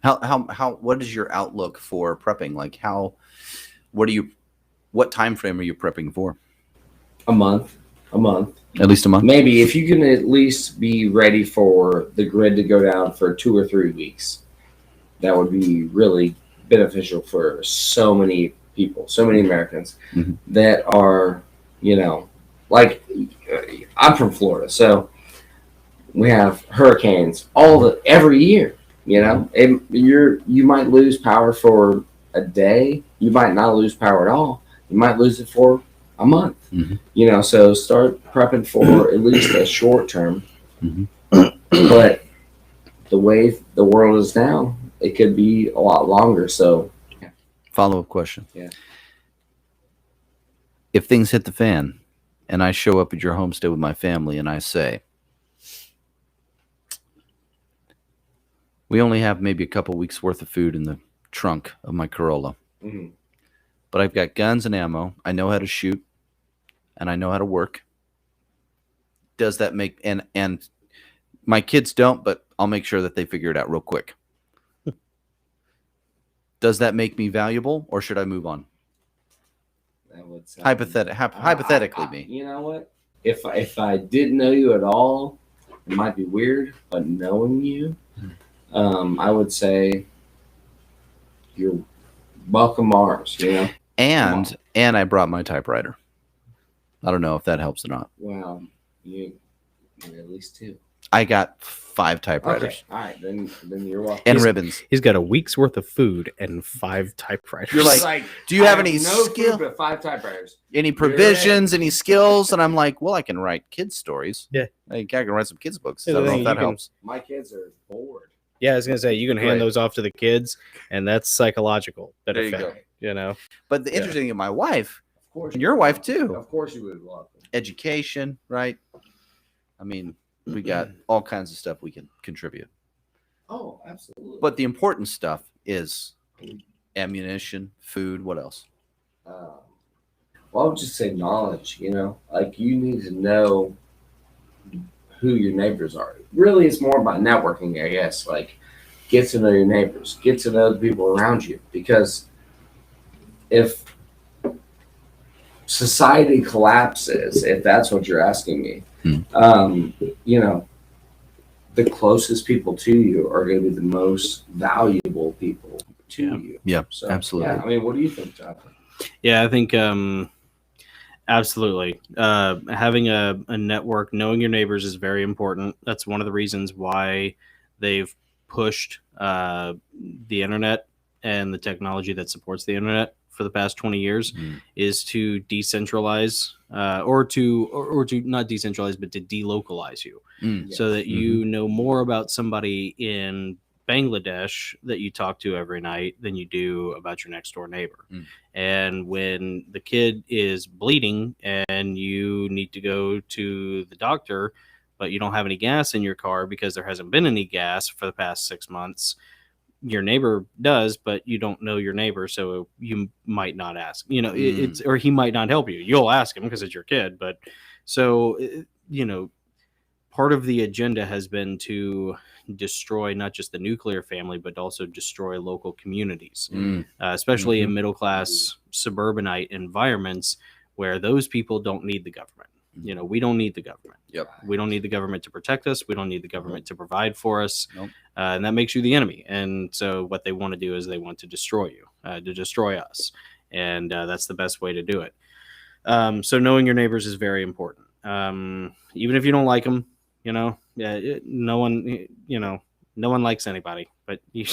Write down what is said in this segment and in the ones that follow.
What is your outlook for prepping? Like what time frame are you prepping for? A month, a month. At least a month? Maybe if you can at least be ready for the grid to go down for 2 or 3 weeks, that would be really beneficial for so many people, so many Americans Mm-hmm. that are, you know, like I'm from Florida, so we have hurricanes every year. You know, you might lose power for a day. You might not lose power at all. You might lose it for a month. Mm-hmm. You know, so start prepping for at least a short term. Mm-hmm. But the way the world is now, it could be a lot longer. So, Follow-up question. Yeah. If things hit the fan and I show up at your homestead with my family and I say, we only have maybe a couple weeks worth of food in the trunk of my Corolla, mhm. but I've got guns and ammo. I know how to shoot and I know how to work. Does that make, and my kids don't, but I'll make sure that they figure it out real quick. Does that make me valuable or should I move on? That would sound, Hypothetically, me. You know what? If I didn't know you at all, it might be weird, but knowing you, I would say you're welcome Mars. You know, And I brought my typewriter. I don't know if that helps or not. well, you at least 2. I got 5 typewriters. Okay, all right, then you're welcome. And ribbons. He's got a week's worth of food and 5 typewriters. You're like, do you have any no skill? food but 5 typewriters. Any provisions, any skills? And I'm like, well, I can write kids' stories. Yeah. I can write some kids' books. Yeah, I don't know then if that you can- helps. My kids are bored. Yeah, I was gonna say you can hand Right. those off to the kids, and that's psychological There you benefit. go. You know, But the interesting thing, my wife, Of course, and your wife too, Of course, you would love them. education, right? I mean, we got all kinds of stuff we can contribute. Oh, absolutely. But the important stuff is ammunition, food, what else? Well, I would just say knowledge. You know, like you need to know who your neighbors are. Really, it's more about networking, I guess. Like, get to know your neighbors, get to know the people around you. Because if society collapses, if that's what you're asking me, you know, the closest people to you are going to be the most valuable people to you. Yeah, So, absolutely. Yeah, I mean, what do you think, Jonathan? yeah, I think absolutely. Having a network, knowing your neighbors is very important. That's one of the reasons why they've pushed the internet and the technology that supports the internet for the past 20 years is to decentralize or to not decentralize, but to delocalize you so that you know more about somebody in Bangladesh that you talk to every night than you do about your next door neighbor. And when the kid is bleeding and you need to go to the doctor, but you don't have any gas in your car because there hasn't been any gas for the past 6 months, your neighbor does, but you don't know your neighbor, so you might not ask. You know, it's or he might not help you. You'll ask him because it's your kid, but so you know, part of the agenda has been to destroy not just the nuclear family, but also destroy local communities, especially in middle class suburbanite environments where those people don't need the government. You know, we don't need the government. Yep. We don't need the government to protect us. We don't need the government to provide for us. Nope. And that makes you the enemy. And so what they want to do is they want to destroy you, to destroy us. And that's the best way to do it. So knowing your neighbors is very important. Even if you don't like them, you know, no one likes anybody, but you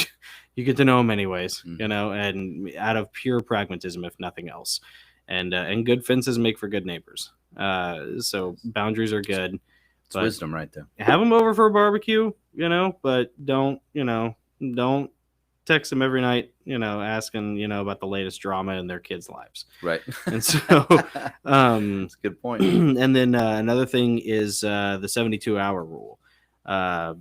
get to know them anyways, you know, and out of pure pragmatism, if nothing else. And good fences make for good neighbors. So boundaries are good. It's wisdom right there. Have them over for a barbecue, you know, but don't text them every night, you know, asking, you know, about the latest drama in their kids' lives. Right. And so that's a good point. And then another thing is the 72-hour rule. A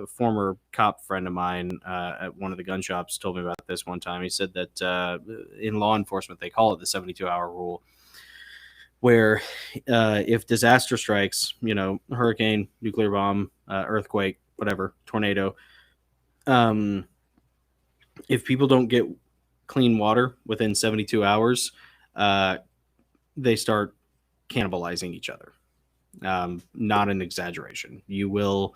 former cop friend of mine at one of the gun shops told me about this one time. He said that in law enforcement, they call it the 72-hour rule, where if disaster strikes, you know, hurricane, nuclear bomb, earthquake, whatever, tornado, if people don't get clean water within 72 hours, they start cannibalizing each other. Not an exaggeration. You will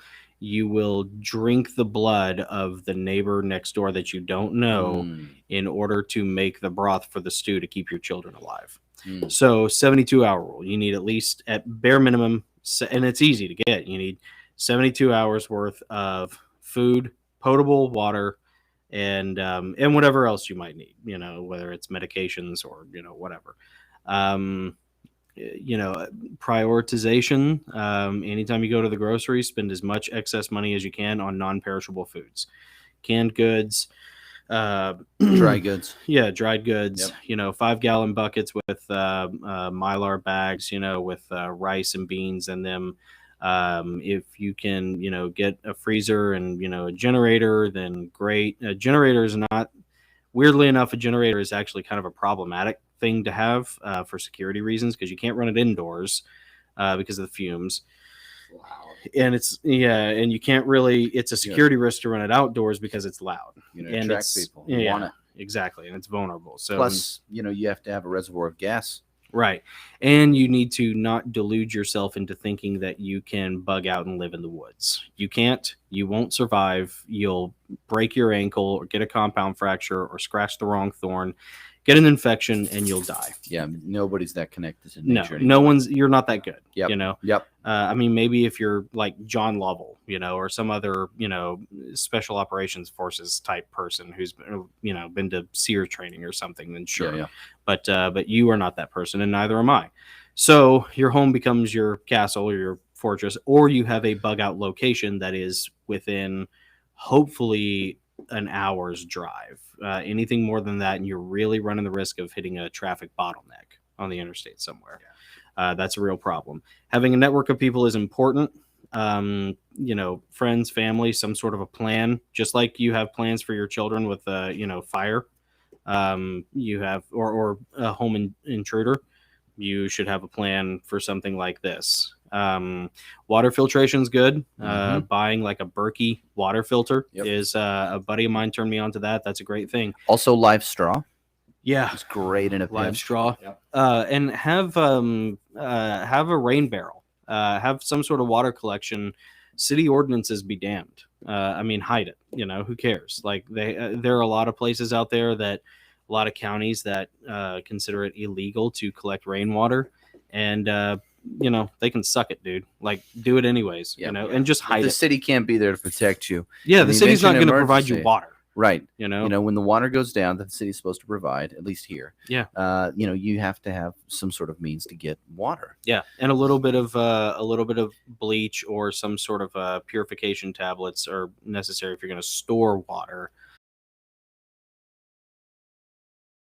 drink the blood of the neighbor next door that you don't know in order to make the broth for the stew to keep your children alive. So 72-hour rule. You need at least, at bare minimum, and it's easy to get, you need 72 hours worth of food, potable water, and whatever else you might need, whether it's medications or whatever. Prioritization. Anytime you go to the grocery, spend as much excess money as you can on non-perishable foods, canned goods, dry goods. Yeah, dried goods. Yep. 5-gallon buckets with Mylar bags, with rice and beans in them. If you can, get a freezer and a generator, then great. A generator is not. Weirdly enough, a generator is actually kind of a problematic thing to have for security reasons, because you can't run it indoors because of the fumes. Wow. And and you can't really. It's a security risk to run it outdoors because it's loud. And attract people. Want it. Exactly, and it's vulnerable. So plus, you have to have a reservoir of gas. Right. And you need to not delude yourself into thinking that you can bug out and live in the woods. You can't. You won't survive. You'll break your ankle or get a compound fracture or scratch the wrong thorn, get an infection, and you'll die. Yeah, nobody's that connected to nature. No one's. You're not that good. Yep. Yep. Maybe if you're like John Lovell, or some other, special operations forces type person who's, been to SEER training or something, then sure. Yeah. But you are not that person, and neither am I. So your home becomes your castle or your fortress, or you have a bug out location that is within, hopefully, an hour's drive. Anything more than that, and you're really running the risk of hitting a traffic bottleneck on the interstate somewhere. Yeah. That's a real problem. Having a network of people is important. Friends, family, some sort of a plan, just like you have plans for your children with, fire. You have, or a home intruder. You should have a plan for something like this. Water filtration is good. Buying like a Berkey water filter is a buddy of mine turned me on to that. That's a great thing. Also, live straw. Yeah, it's great in a live pinch. straw. Yep. And have a rain barrel. Have some sort of water collection. City ordinances be damned. Hide it. Who cares? Like there are a lot of places out there that. A lot of counties that consider it illegal to collect rainwater, and they can suck it, dude. Like, do it anyways, and just hide it. The city can't be there to protect you. Yeah, the city's not going to provide you water. Right. When the water goes down, that the city's supposed to provide, at least here. Yeah. You have to have some sort of means to get water. Yeah, and a little bit of bleach or some sort of purification tablets are necessary if you're going to store water.